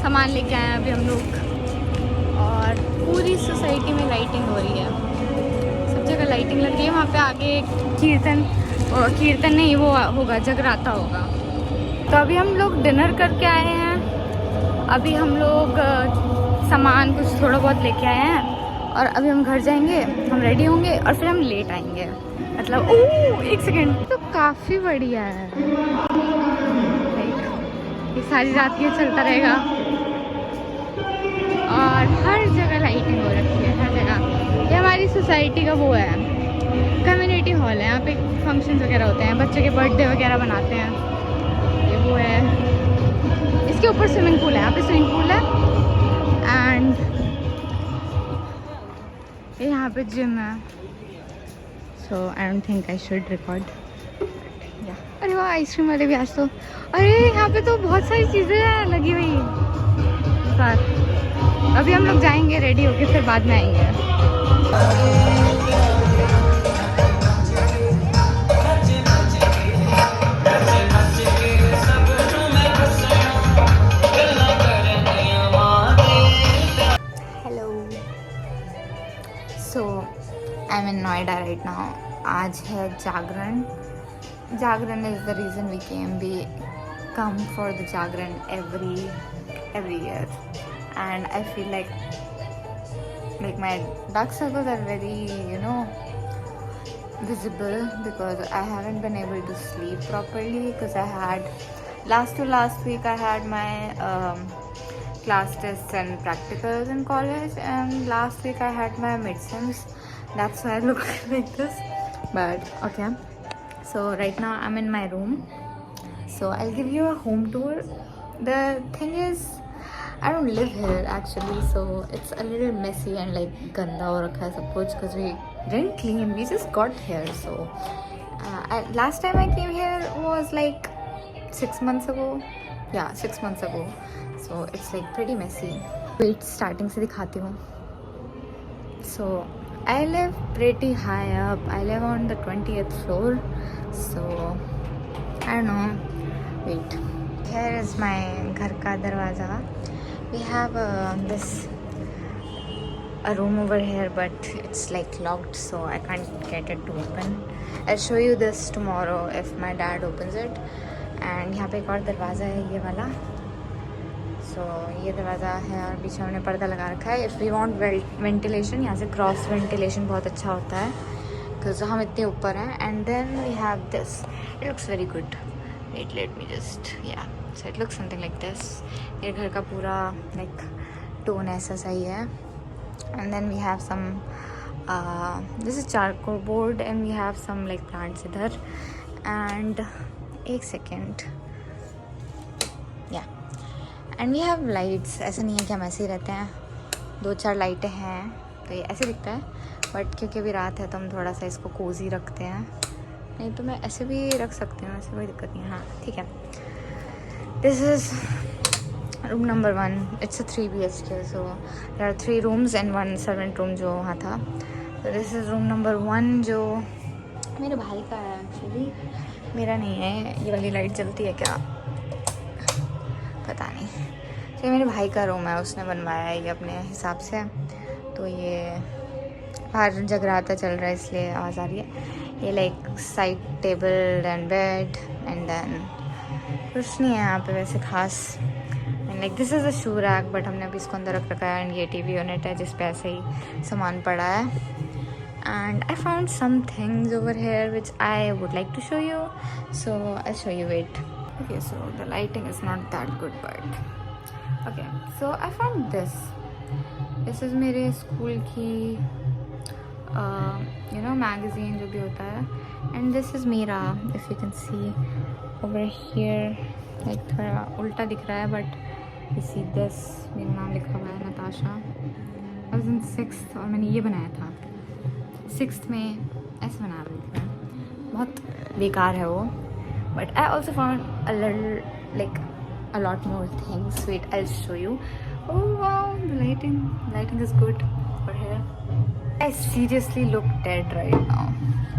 सामान लेके आए हैं अभी हम लोग, और पूरी सोसाइटी में लाइटिंग हो रही है, सब जगह लाइटिंग लग रही है। वहाँ पे आगे कीर्तन नहीं, वो होगा, जगराता होगा। तो अभी हम लोग डिनर करके आए हैं। अभी हम लोग सामान कुछ थोड़ा बहुत लेके आए हैं, और अभी हम घर जाएंगे, हम रेडी होंगे और फिर हम लेट आएंगे। मतलब एक सेकेंड, तो काफ़ी बढ़िया है, ये सारी रात ये चलता रहेगा। और हर जगह लाइटिंग हो रखी है, हर जगह। ये हमारी सोसाइटी का वो है, कम्युनिटी हॉल है। यहाँ पे फंक्शंस वगैरह होते हैं, बच्चों के बर्थडे वगैरह बनाते हैं। ये वो है, इसके ऊपर स्विमिंग पूल है, यहाँ पे स्विमिंग पूल है। एंड यहाँ पे जिम है। So I don't think I should record. अरे वाह, आइसक्रीम वाले भी आज तो, अरे यहाँ पे तो बहुत सारी चीज़ें लगी हुई सर। अभी हम लोग जाएंगे रेडी होके, फिर बाद में आएंगे। So I am in Noida right now. आज है Jagran. Jagran is the reason we came. We come for the Jagran every year, and I feel like my dark circles are very visible because I haven't been able to sleep properly, because I had last week I had my class tests and practicals in college, and last week I had my midterms. That's why I look like this, but okay. So right now I'm in my room, so I'll give you a home tour. The thing is, I don't live here actually, so it's a little messy and like ganda ho rakha hai sab kuch, because we didn't clean, we just got here. So last time I came here was like 6 months ago. Yeah, 6 months ago. So it's like pretty messy. Wait, starting se dikhati hu. So I live pretty high up. I live on the 20th floor. So I don't know. Wait. Here is my ghar ka darwaza. We have a room over here, but it's like locked, so I can't get it to open. I'll show you this tomorrow if my dad opens it. And यहाँ पे एक और दरवाज़ा है, ये वाला। So ये दरवाज़ा है और बीच में हमने पर्दा लगा रखा है। If we want ventilation, यहाँ से क्रॉस वेंटिलेशन बहुत अच्छा होता है, because हम इतने ऊपर हैं. And then we have this. It looks very good. Wait, let me just, yeah. So it looks something like this. ये घर का पूरा like tone ऐसा सही है. And then we have some this is charcoal board, and we have some like plants इधर. And एक second, yeah. And we have lights. ऐसा नहीं है कि हम ऐसे ही रहते हैं, 2-4 लाइटें हैं, तो ये ऐसे दिखता है, बट क्योंकि अभी रात है तो हम थोड़ा सा इसको कोजी रखते हैं. नहीं तो मैं ऐसे भी रख सकती हूँ, ऐसे कोई दिक्कत नहीं है. हाँ ठीक है. This is room number 1. It's a 3 BHK, so there are 3 rooms and 1 servant room जो वहाँ था. तो दिस इज़ रूम नंबर 1 जो मेरे भाई का है एक्चुअली, मेरा नहीं है. ये वाली लाइट जलती है क्या, पता नहीं. तो ये मेरे भाई का रूम है, उसने बनवाया है ये अपने हिसाब से. तो ये बाहर जगराता चल रहा है इसलिए आवाज़ आ रही है. ये like side table and bed, and then कुछ नहीं है यहाँ पे वैसे खास. And like this is a shoe rack, but हमने अभी इसको अंदर रख रखा है. एंड ये TV यूनिट है जिस पे ऐसे ही सामान पड़ा है. And I found some things over here which I would like to show you, so I show you it. Okay, so the lighting is not that good, but okay. So I found this is मेरे school की magazine जो भी होता है. And this is मेरा, if you can see over here, like थोड़ा उल्टा दिख रहा है, बट यू सी दिस, मेरा नाम लिखा हुआ है Natasha. I was in 6th और मैंने ये बनाया था 6th में. ऐसे बना रही थी मैं, बहुत बेकार है वो. But I also found a lot more things. Wait, I'll show you. Oh wow, the lighting is good over here. I seriously look dead right now.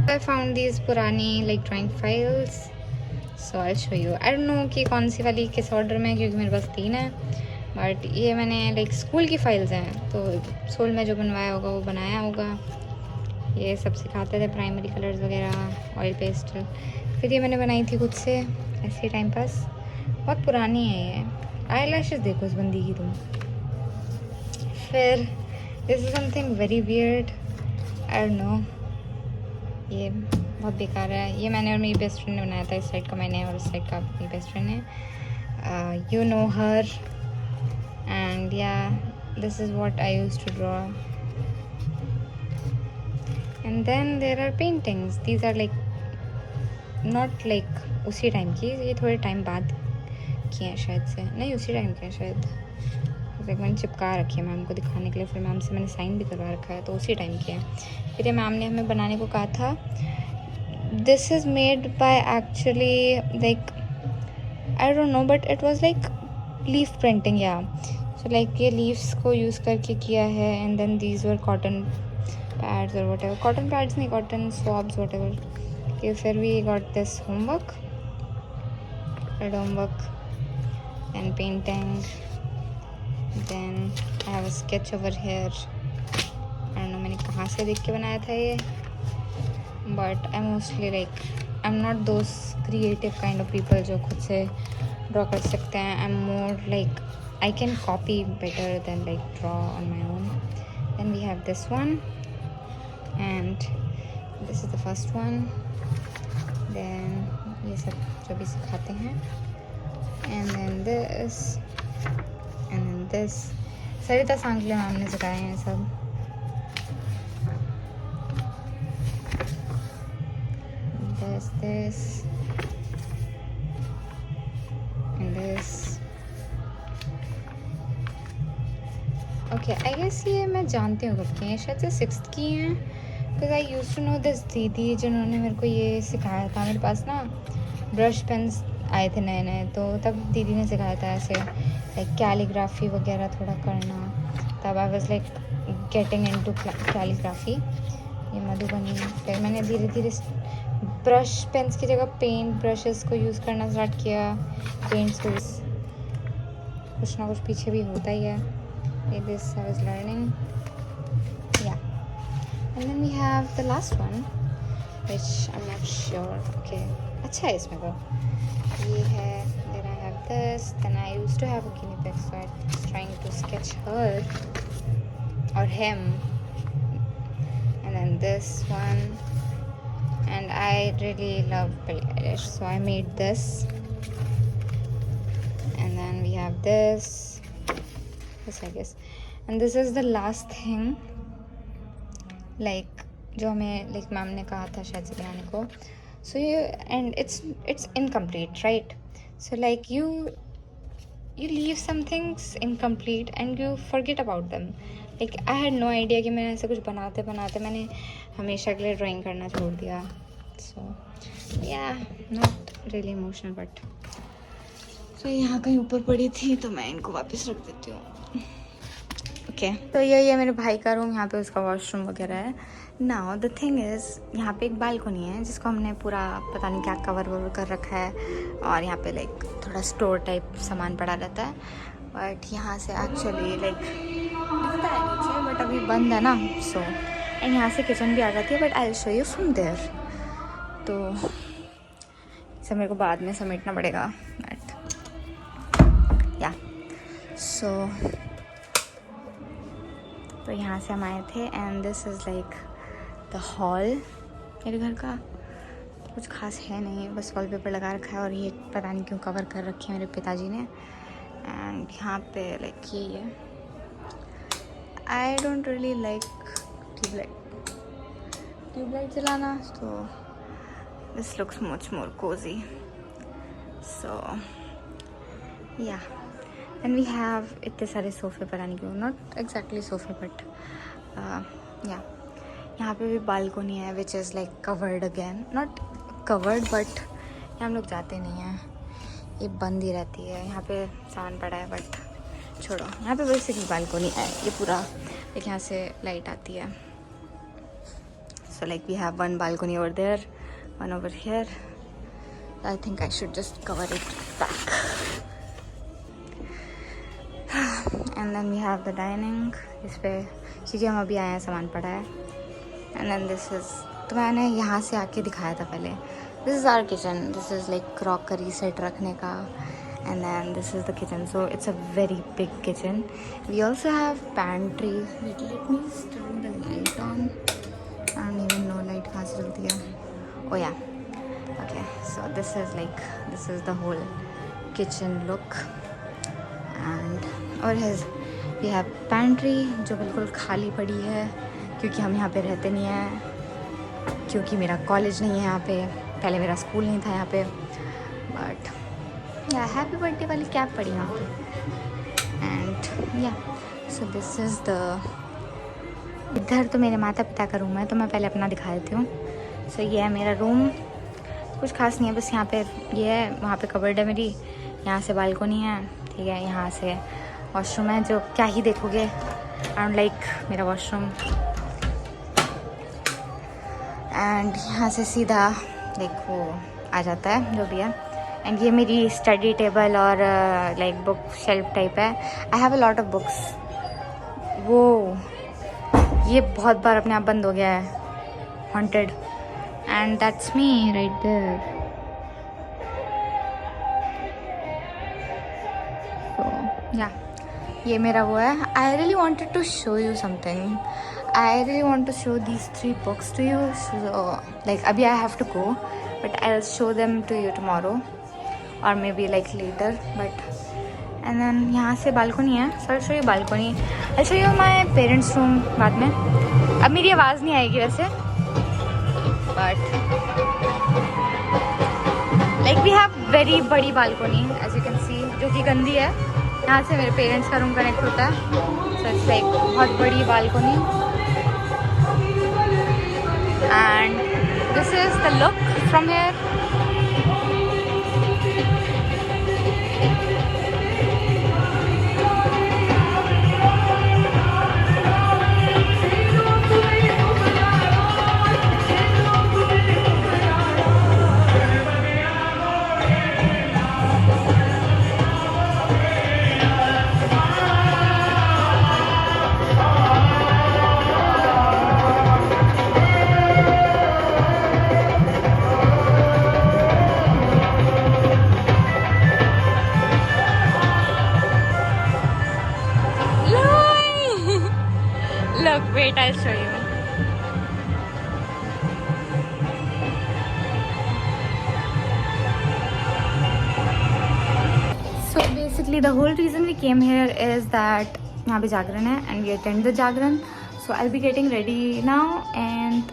I found these purani like drawing files, so I'll show you. I don't know कि कौन सी वाली किस order में, क्योंकि मेरे पास 3 है. But ये मैंने लाइक स्कूल की फाइल्स हैं, तो स्कूल में जो बनवाया होगा वो बनाया होगा। ये सब सिखाते थे, प्राइमरी कलर्स वगैरह, ऑयल पेस्टल। फिर ये मैंने बनाई थी खुद से ऐसे टाइम पास। बहुत पुरानी है ये। आई लैशेज़ देखो इस बंदी की तुम। फिर this is something very weird, I don't no, ये बहुत बेकार है। ये मैंने और मेरी बेस्ट फ्रेंड ने बनाया था। इस साइड का मैंने और इस साइड का मेरी बेस्ट फ्रेंड ने। You know her, and yeah this is what I used to draw. And then there are paintings, these are like not like उसी टाइम की, ये थोड़े टाइम बाद किए हैं शायद से, नहीं उसी टाइम के हैं शायद। लाइक मैंने चिपका रखी है मैम को दिखाने के लिए, फिर मैम से मैंने साइन भी करवा रखा है, तो उसी टाइम के हैं। फिर ये मैम ने हमें बनाने को कहा था। This is made by actually like I don't know, but it was like leaf printing या सो लाइक ये लीव्स को यूज़ करके किया है। And then these were cotton pads और वट एवर, कॉटन पैड्स नहीं, कॉटन स्वॉब्स वट एवर। कि फिर we got this homework, and painting. Then I have a sketch over here, I don't know मैंने कहाँ से देख के बनाया था ये, but I mostly like I am not those creative kind of people जो खुद से ड्रॉ कर सकते हैं। I am more like I can copy better than like draw on my own. Then we have this one, and this is the first one. Then ये सब जो भी सिखाते हैं, and then this, and then this. Sarita Sangle ma'am ने सिखाए हैं सब। this and this. Okay, I guess ये मैं जानती हूँ कब की हैं, शायद से 6th की हैं, because I use to know this दीदी जिन्होंने मेरे को ये सिखाया था। मेरे पास ना ब्रश पेन्स आए थे नए नए, तो तब दीदी ने सिखाया था ऐसे लाइक कैलीग्राफी वगैरह थोड़ा करना। तब I was like getting into calligraphy. ये मधुबनी। फिर मैंने धीरे धीरे ब्रश पेन्स की जगह पेंट ब्रशेस को यूज़ करना स्टार्ट किया। पेंट्स को कुछ ना कुछ पीछे भी होता ही है। This I was learning yeah. And then we have the last one which I am not sure. Okay, अच्छा है इसमें तो ये है। Then I have this, then I used to have a guinea pig, so I was trying to sketch her और him. And then this one, and I really love Billie Eilish, so I made this. And then we have this I guess, and this is the last thing like जो हमें like ma'am ने कहा था शायद से बनाने को. So you, and it's incomplete, right? So like you leave some things incomplete and you forget about them. Like I had no idea कि मैंने ऐसा कुछ बनाते बनाते मैंने हमेशा के लिए ड्राइंग करना छोड़ दिया. So yeah, not really emotional but so यहाँ कहीं ऊपर पड़ी थी तो मैं इनको वापस रख देती हूँ. ओके, तो यही है मेरे भाई का रूम. यहाँ पे उसका वॉशरूम वगैरह है. नाउ द थिंग इज़ यहाँ पे एक बालकनी है जिसको हमने पूरा पता नहीं क्या कवर ववर कर रखा है, और यहाँ पे लाइक थोड़ा स्टोर टाइप सामान पड़ा रहता है. बट यहाँ से एक्चुअली लाइक दिखता है नीचे बट अभी बंद है ना. सो एंड यहाँ से किचन भी आ जाती है, but I will show you from there. तो इसे मेरे को बाद में समेटना पड़ेगा. बट या सो तो यहाँ से हम आए थे and this is like the hall. मेरे घर का कुछ खास है नहीं, बस वॉलपेपर लगा रखा है और ये पता नहीं क्यों कवर कर रखे हैं मेरे पिताजी ने. एंड यहाँ पे लाइक ये है. I don't really like tubelight जलाना, तो this looks much more cosy. So yeah and we have इतने सारे सोफ़े, पता नहीं क्यों, नॉट एग्जैक्टली सोफ़े बट या. यहाँ पे भी बालकोनी है which is like covered again, not covered but यहाँ हम लोग जाते नहीं हैं, ये बंद ही रहती है. यहाँ पे सामान पड़ा है बट छोड़ो. यहाँ पे बेसिकली बालकोनी है ये पूरा, एक यहाँ से लाइट आती है. So like we have one balcony over there, one over here. I think I should just cover it back. And then we have the dining, इस पे क्योंकि हम अभी आए हैं सामान पड़ा है. एंड देन दिस इज़, तो मैंने यहाँ से आके दिखाया था पहले. This is our kitchen. This is like crockery set रखने का. And then this is the kitchen. So it's a very big kitchen. We also have pantry. Let me turn the light on. I don't even know light कहाँ से जलती है. Oh yeah, okay. So this is the whole kitchen look. And और we have pantry जो बिल्कुल खाली पड़ी है क्योंकि हम यहाँ पे रहते नहीं हैं, क्योंकि मेरा कॉलेज नहीं है यहाँ पे. पहले मेरा स्कूल नहीं था यहाँ पे. बट या हैप्पी बर्थडे वाली कैप पड़ी यहाँ पे. एंड या सो दिस इज़ द, इधर तो मेरे माता पिता का रूम है, तो मैं पहले अपना दिखा देती हूँ. सो ये है मेरा रूम. कुछ खास नहीं है, बस यहाँ पे ये है, वहाँ पे कबर्ड है मेरी, यहाँ से बालकोनी है, ठीक है. यहाँ से वॉशरूम है, जो क्या ही देखोगे. आई डोंट लाइक मेरा वॉशरूम. एंड यहाँ से सीधा लाइक वो आ जाता है जो भी है. एंड ये मेरी स्टडी टेबल और लाइक बुक शेल्फ टाइप है. आई have a lot of books. वो ये बहुत बार अपने आप बंद हो गया है, haunted. And that's me right there. So yeah ये मेरा वो है. I really wanted to show you something. I really want to show these 3 books to you. So like अभी I have to go, but I will show them to you tomorrow और maybe like later. But and then यहाँ से balcony है. So show you balcony. I show you my parents room बाद में. अब मेरी आवाज़ नहीं आएगी वैसे, but like we have very बड़ी balcony as you can see, जो कि गंदी है. यहाँ से मेरे पेरेंट्स का रूम कनेक्ट होता है. सो इट्स लाइक बहुत बड़ी balcony. And this is the look from here. Look, wait, I'll show you. So basically the whole reason we came here is that यहाँ पे जागरण है and we attend the Jagran. So I'll be getting ready now and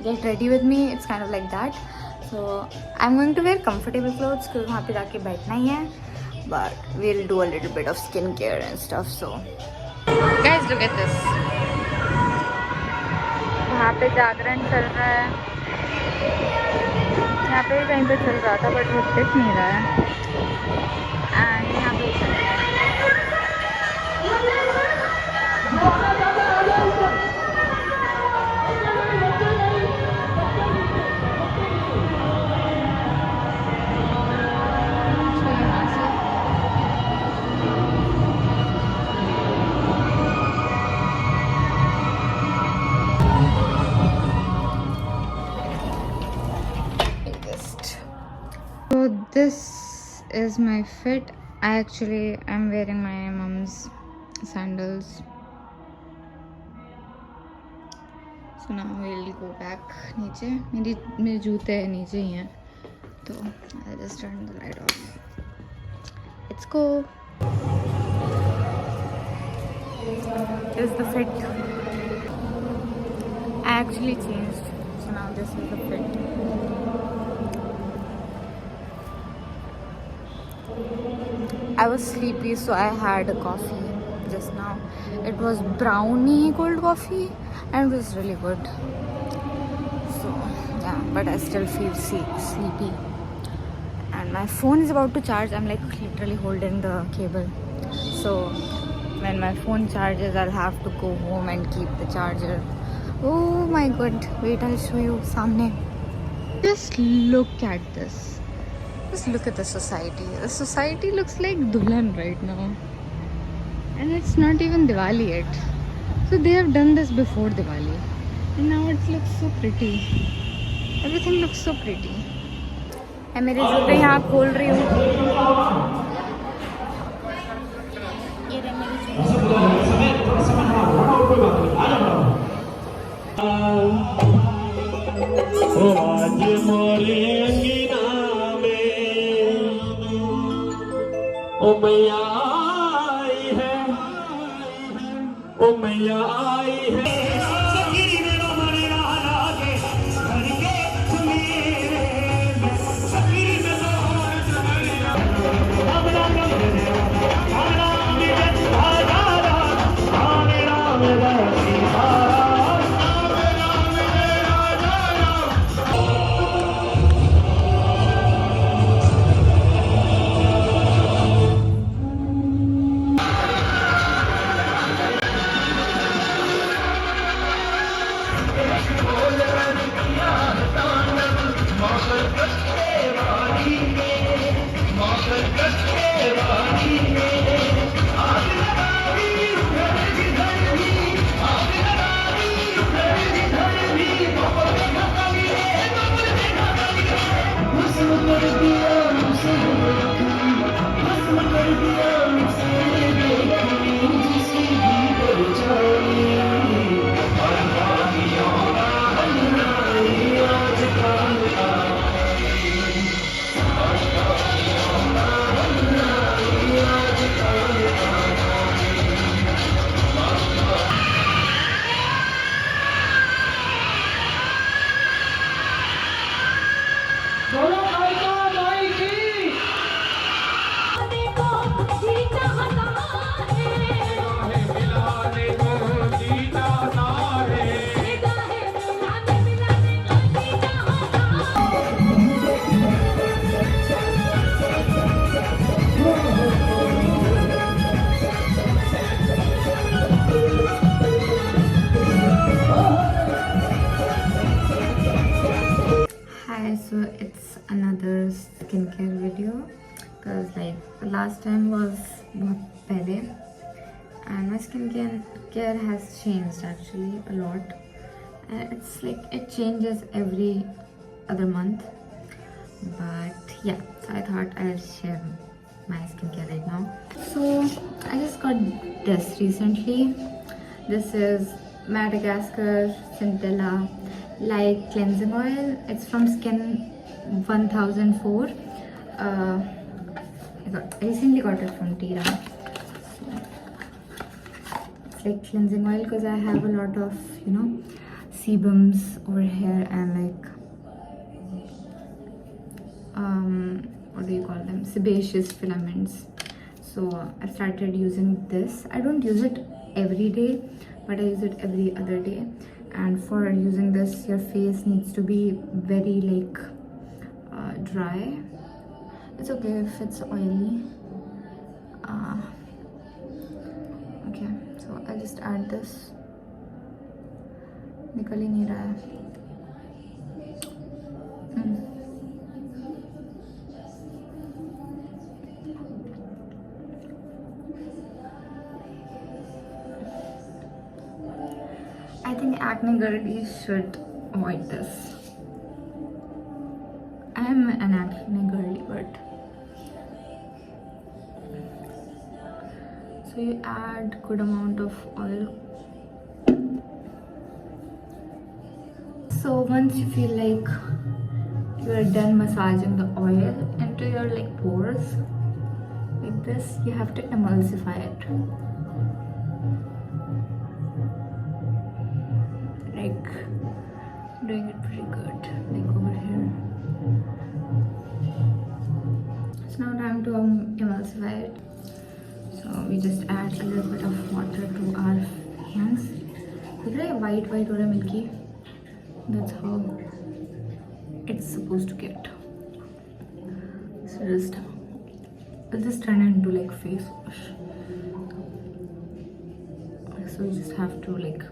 get ready with me. It's kind of like that. So I'm going to wear comfortable clothes क्योंकि वहाँ पे जाके बैठना ही है. But we'll do a little bit of skincare and stuff. So guys, look at this. वहाँ पे जागरण चल रहा है. यहाँ पे कहीं पे चल रहा था बट वो दिख नहीं रहा है. एंड यहाँ पे चल रहा है. So this is my fit. I'm wearing my mom's sandals. So now we'll go back नीचे. मेरे जूते नीचे ही हैं, तो I'll just turn the light off. Let's go. This is the fit. I actually changed, so now this is the fit. I was sleepy, so I had a coffee just now. It was brownie cold coffee and it was really good. So yeah, but I still feel sleepy. And my phone is about to charge. I'm like literally holding the cable. So when my phone charges, I'll have to go home and keep the charger. Oh my god, wait, I'll show you samne. Just look at this. Just look at the society. The society looks like Dulhan right now. And it's not even Diwali yet. So they have done this before Diwali. And now it looks so pretty. Everything looks so pretty. मैं मेरे जूते यहाँ खोल रही हूँ. ये रहे मेरे Hi, so it's another skincare video because like the last time was बहुत पहले and my skincare has changed actually a lot. It's like it changes every other month, but yeah, so I thought I'll share my skincare right now. So I just got this recently. This is Madagascar Centella Light Cleansing Oil. It's from Skin 1004. I recently got it from Tira. It's like cleansing oil because I have a lot of, you know, sebums over here and like what do you call them, sebaceous filaments. So I started using this. I don't use it every day, but I use it every other day. And for using this, your face needs to be very like dry. It's okay if it's oily. Okay, so I'll just add this. निकल ही नहीं रहा है. I think acne girlies should avoid this. I am an acne girly, but so you add good amount of oil. So once you feel like you are done massaging the oil into your like pores like this, you have to emulsify it. Like doing it pretty good, like over here. It's now time to emulsify it. So we just add a little bit of water to our hands. Look at white or milky. That's how it's supposed to get. So I'll just turn it into like face wash. So you just have to like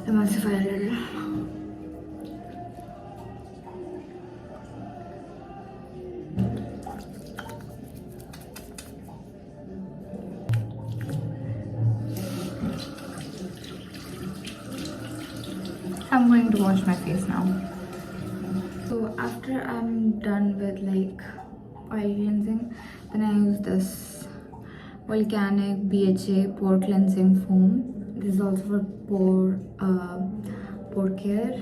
emulsify a little. I'm going to wash my face now. So after I'm done with like oil cleansing, then I use this Volcanic BHA pore cleansing foam. This is also for pore care.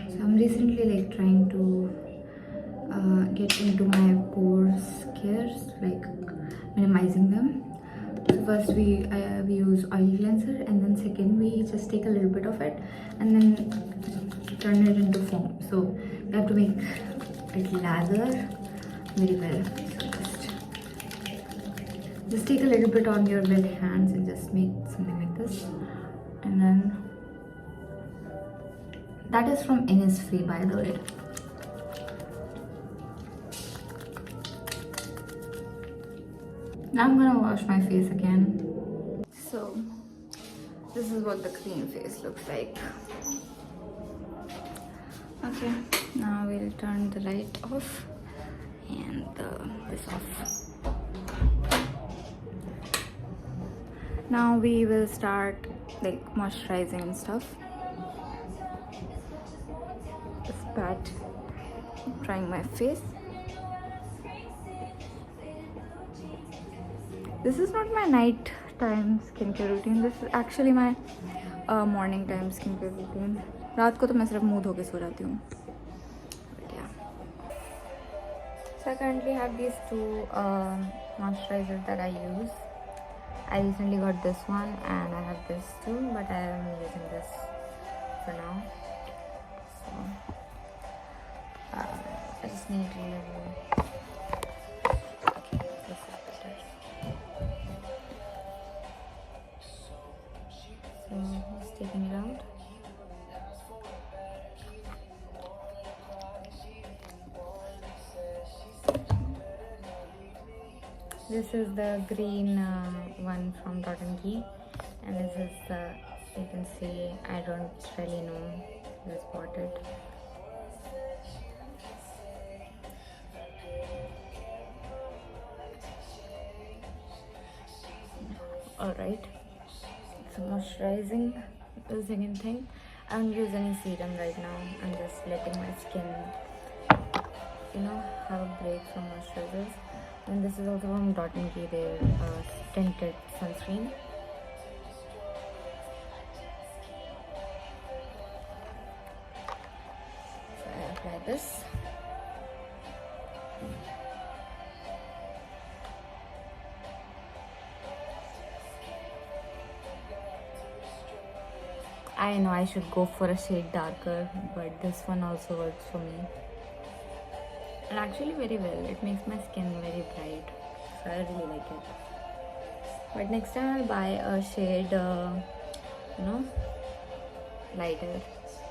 So I'm recently like trying to get into my pores care, like minimizing them. So first we use oil cleanser, and then second we just take a little bit of it and then turn it into foam. So we have to make it lather very well. So just take a little bit on your wet hands and just make something like this. And then that is from Innisfree, by the way. Now I'm gonna wash my face again. So this is what the clean face looks like. Okay, now we'll turn the light off and this off. Now we will start like moisturizing and stuff. Just pat, trying my face. This is not my night time skincare routine. This is actually my morning time skincare routine. रात को तो मैं सिर्फ मुंह धो के सो जाती हूँ. But yeah. So I currently have these two moisturizers that I use. I recently got this one and I have this too, but I am using this for now. So I just need to just taking it out. This is the green one from Dot & Key, and this is you can see, I don't really know, just bought it. Alright, so moisturizing is the second thing. I don't use any serum right now. I'm just letting my skin, have a break from moisturizers. And this is also from Dot & Key, their tinted sunscreen. So I apply this. I know I should go for a shade darker, but this one also works for me. And actually very well. It makes my skin very bright. So I really like it. But next time I'll buy a shade, lighter.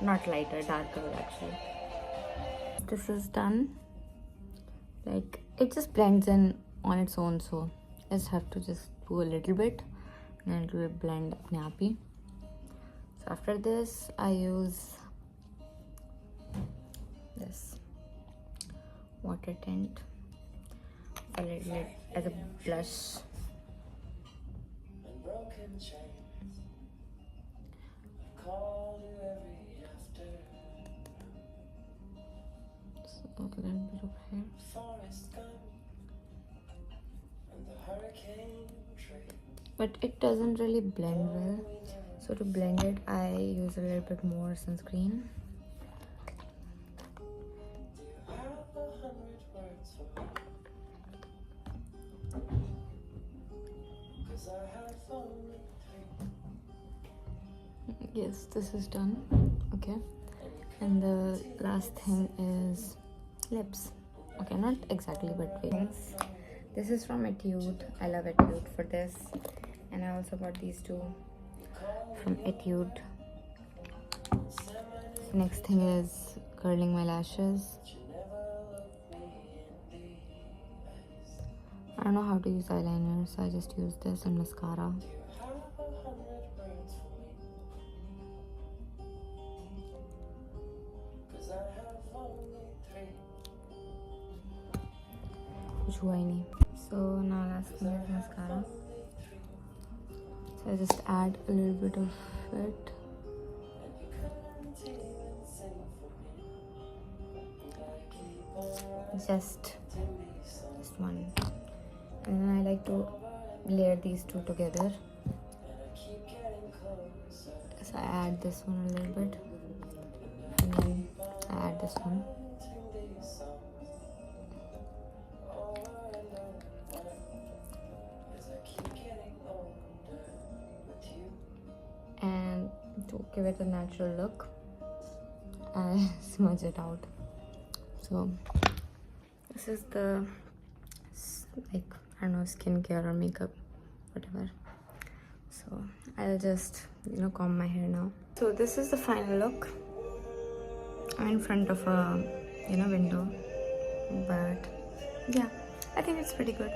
Not lighter, darker actually. This is done. Like, it just blends in on its own, so I just have to just do a little bit and then it will blend apne aap hi. So after this I use this water tint a little bit as a blush. So a little bit of hair. But it doesn't really blend well. So to blend it, I use a little bit more sunscreen. Yes, this is done. Okay, and the last thing is lips. Okay, not exactly, but wings. This is from Etude. I love Etude for this, and I also got these two from Etude. Next thing is curling my lashes. I don't know how to use eyeliner, so I just use this and mascara. कुछ हुआ ही नहीं. So now last thing is mascara. So I just add a little bit of it. just this one, and then I like to layer these two together. So I add this one a little bit, and then I add this one. And to give it a natural look, I smudge it out. So this is the, like, I don't know, skincare or makeup, whatever. So I'll just, comb my hair now. So this is the final look. I'm in front of a, window, but yeah, I think it's pretty good.